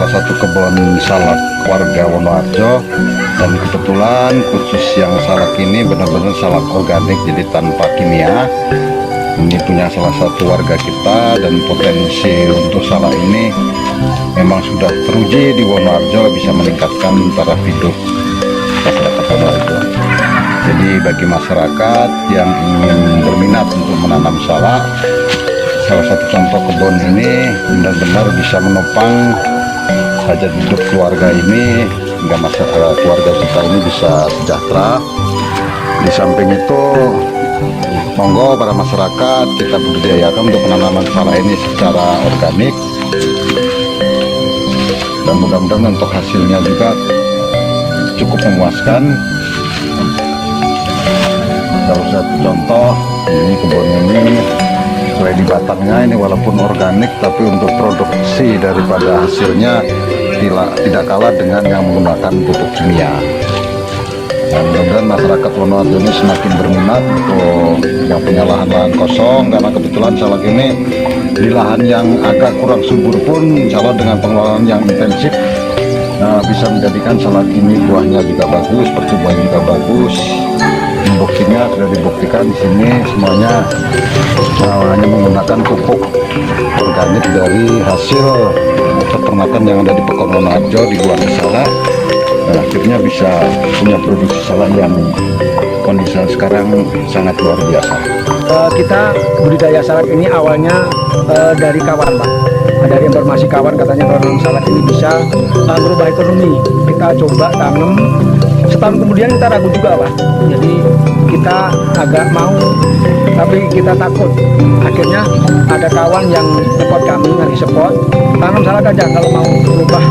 salah satu kebun salak warga Wonoharjo, dan kebetulan khusus yang salak ini benar-benar salak organik, jadi tanpa kimia. Ini punya salah satu warga kita, dan potensi untuk salak ini memang sudah teruji di Wonoharjo bisa meningkatkan taraf hidup masyarakat Wonoharjo. Jadi bagi masyarakat yang ingin berminat untuk menanam salak, salah satu contoh kebun ini benar-benar bisa menopang hajat hidup keluarga ini, hingga masyarakat keluarga kita ini bisa sejahtera. Di samping itu, monggo para masyarakat kita budidayakan untuk penanaman salak ini secara organik, dan mudah-mudahan untuk hasilnya juga cukup memuaskan. Salah satu contoh, ini kebun ini mulai di batangnya ini walaupun organik, tapi untuk produksi daripada hasilnya tidak kalah dengan yang menggunakan pupuk kimia. Dan mudah-mudahan masyarakat Wonoharjo ini semakin berminat untuk yang punya lahan-lahan kosong, karena kebetulan salak ini di lahan yang agak kurang subur pun, insya Allah dengan pengelolaan yang intensif bisa menjadikan salak ini buahnya juga bagus, pertumbuhannya juga bagus. Buktinya sudah dibuktikan di sini semuanya hanya menggunakan pupuk organik dari hasil peternakan yang ada di Pekon Wonoharjo dibuang ke salak. Akhirnya bisa punya produksi salak yang kondisi sekarang sangat luar biasa. Kita budidaya salak ini awalnya dari kawan, Pak. Dari informasi kawan, katanya kalau salak ini bisa merubah ekonomi. Kita coba tanam, setahun kemudian kita ragu juga, Pak. Jadi kita agak mau, tapi kita takut. Akhirnya ada kawan yang support kami, ngasih support, tanam salak aja kalau mau merubah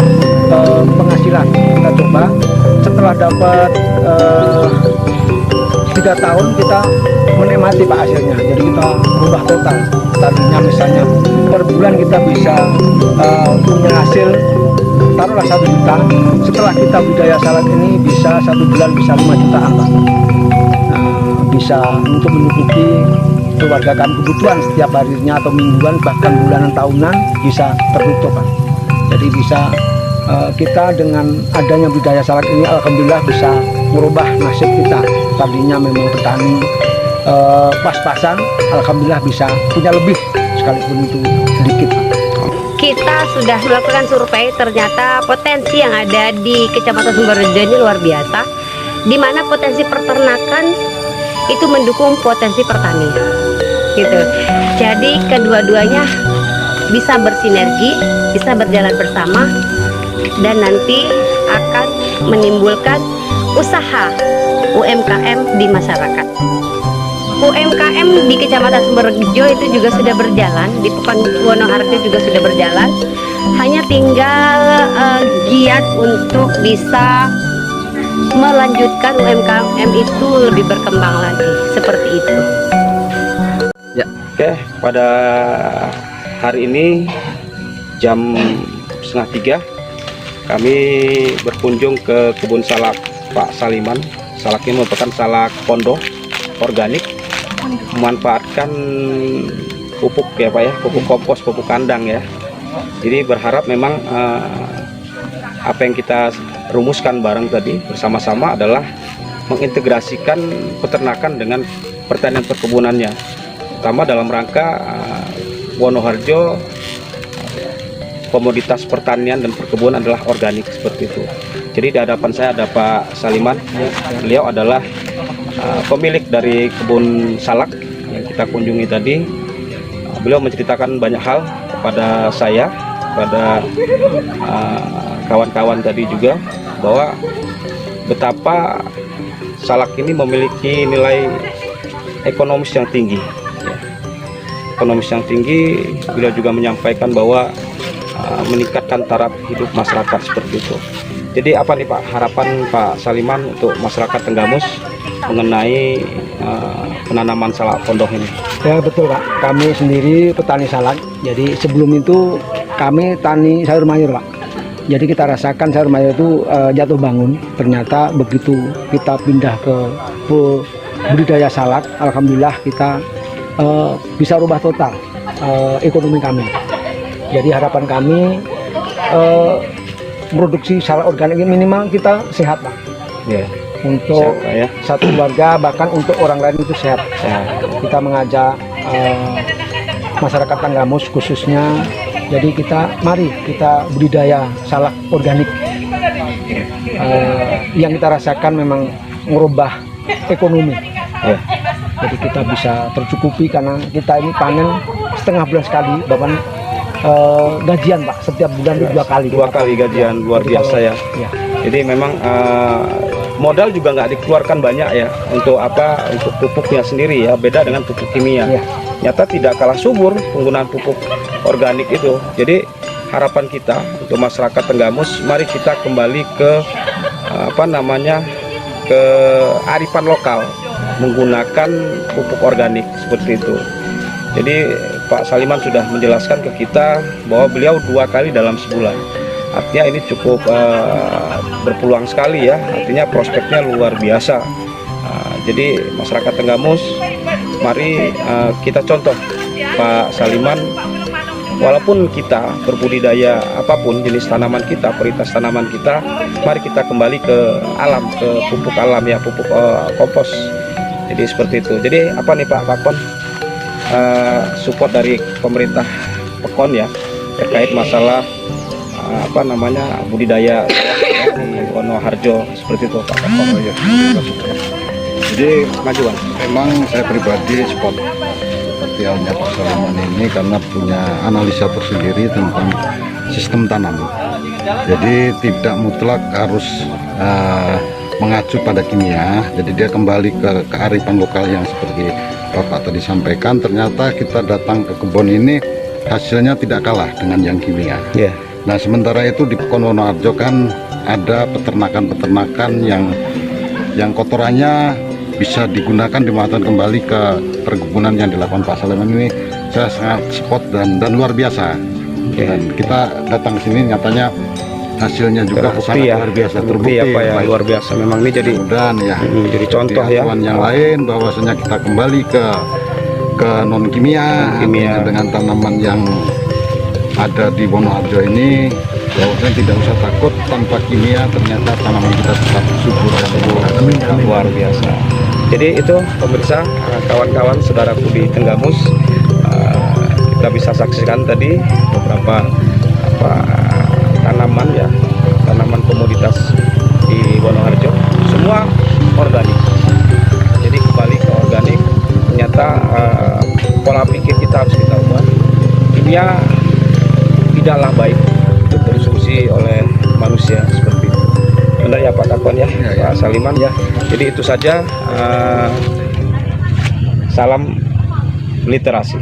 penghasilan. Kita coba, setelah dapat 3 tahun kita menikmati, Pak, hasilnya. Jadi kita berubah total. Tadinya misalnya per bulan kita bisa punya hasil taruhlah 1 juta. Setelah kita budidaya salak ini bisa 1 bulan bisa 5 jutaan, Pak. Bisa untuk menutupi keluarga kami kebutuhan setiap harinya atau mingguan, bahkan bulanan tahunan bisa tertutup, Pak. Jadi bisa kita dengan adanya budidaya salak ini alhamdulillah bisa merubah nasib kita. Tadinya memang petani pas-pasan, alhamdulillah bisa punya lebih sekalipun itu sedikit. Kita sudah melakukan survei, ternyata potensi yang ada di Kecamatan Sumberjo ini luar biasa, di mana potensi peternakan itu mendukung potensi pertanian, gitu. Jadi kedua-duanya bisa bersinergi, bisa berjalan bersama, dan nanti akan menimbulkan usaha UMKM di masyarakat. UMKM di Kecamatan Sumberjo itu juga sudah berjalan, di Pekon Wonoharjo juga sudah berjalan. Hanya tinggal giat untuk bisa melanjutkan UMKM itu lebih berkembang lagi, seperti itu. Ya, oke. Pada hari ini jam 2:30 kami berkunjung ke kebun salak Pak Saliman. Salak ini merupakan salak pondok organik, memanfaatkan pupuk ya Pak ya, pupuk kompos, pupuk kandang ya. Jadi berharap memang apa yang kita rumuskan bareng tadi bersama-sama adalah mengintegrasikan peternakan dengan pertanian perkebunannya, terutama dalam rangka Wonoharjo komoditas pertanian dan perkebunan adalah organik seperti itu. Jadi di hadapan saya ada Pak Saliman, beliau adalah pemilik dari kebun salak yang kita kunjungi tadi. Beliau menceritakan banyak hal kepada saya, kepada kawan-kawan tadi juga, bahwa betapa salak ini memiliki nilai ekonomis yang tinggi. Ekonomis yang tinggi, beliau juga menyampaikan bahwa meningkatkan taraf hidup masyarakat seperti itu. Jadi apa nih Pak harapan Pak Saliman untuk masyarakat Tenggamus mengenai penanaman salak pondok ini? Ya betul, Pak, kami sendiri petani salak. Jadi sebelum itu kami tani sayur mayur, Pak. Jadi kita rasakan sayur mayur itu jatuh bangun. Ternyata begitu kita pindah ke budidaya salak, alhamdulillah kita bisa rubah total ekonomi kami. Jadi harapan kami produksi salak organik minimal kita sehat Pak. Ya. Untuk Sehat, Pak, ya. satu keluarga bahkan untuk orang lain itu sehat. Kita mengajak masyarakat Tanggamus khususnya, jadi mari kita budidaya salak organik. Yang kita rasakan memang merubah ekonomi. Ya. Jadi kita bisa tercukupi karena kita ini panen setengah bulan sekali, bahkan gajian Pak, setiap bulan itu 2 kali. 2 kali gajian, luar Jadi biasa ya. Ya. Jadi memang modal juga nggak dikeluarkan banyak ya untuk untuk pupuknya sendiri ya, beda dengan pupuk kimia. Ya. Nyata tidak kalah subur penggunaan pupuk organik itu. Jadi harapan kita untuk masyarakat Tenggamus, mari kita kembali ke ke arifan lokal menggunakan pupuk organik seperti itu. Jadi Pak Saliman sudah menjelaskan ke kita bahwa beliau 2 kali dalam sebulan. Artinya ini cukup berpeluang sekali ya, artinya prospeknya luar biasa. Jadi masyarakat Tenggamus, mari kita contoh Pak Saliman. Walaupun kita berbudidaya apapun jenis tanaman kita, varietas tanaman kita, mari kita kembali ke alam, ke pupuk alam ya, pupuk kompos. Jadi seperti itu. Jadi apa nih Pak Pakon, support dari pemerintah Pekon ya terkait masalah budidaya di Wonoharjo seperti itu Pak Pakon. Oh, iya. Jadi Majuan. memang saya pribadi support seperti halnya Pak Saliman ini karena punya analisa tersendiri tentang sistem tanam. Jadi tidak mutlak harus mengacu pada kimia. Jadi dia kembali ke kearifan lokal yang seperti Bapak tadi sampaikan. Ternyata kita datang ke kebun ini hasilnya tidak kalah dengan yang kimia. Yeah. Nah sementara itu di Pekon Wonoharjo kan ada peternakan-peternakan yang kotorannya bisa digunakan dimanfaatkan kembali ke perkebunan yang dilakukan Pak Saliman ini. Saya sangat support dan luar biasa. Dan kita datang ke sini nyatanya hasilnya juga sangat luar biasa, terbukti ya Pak ya, luar biasa. Memang ini jadi jadi contoh ya yang lain bahwasanya kita kembali ke non kimia dengan tanaman yang ada di Wonoharjo ini, bahwasanya tidak usah takut, tanpa kimia ternyata tanaman kita tetap subur dan luar biasa. Jadi itu pemirsa, kawan-kawan saudaraku di Tenggamus, kita bisa saksikan tadi beberapa tanaman ya, tanaman komoditas di Wonoharjo, semua organik. Jadi kembali ke organik, ternyata pola pikir kita harus kita ubah. Kimia tidaklah baik untuk konsumsi oleh manusia seperti itu. Benar ya Pak Kakon ya, Pak Saliman ya. Jadi itu saja, salam literasi.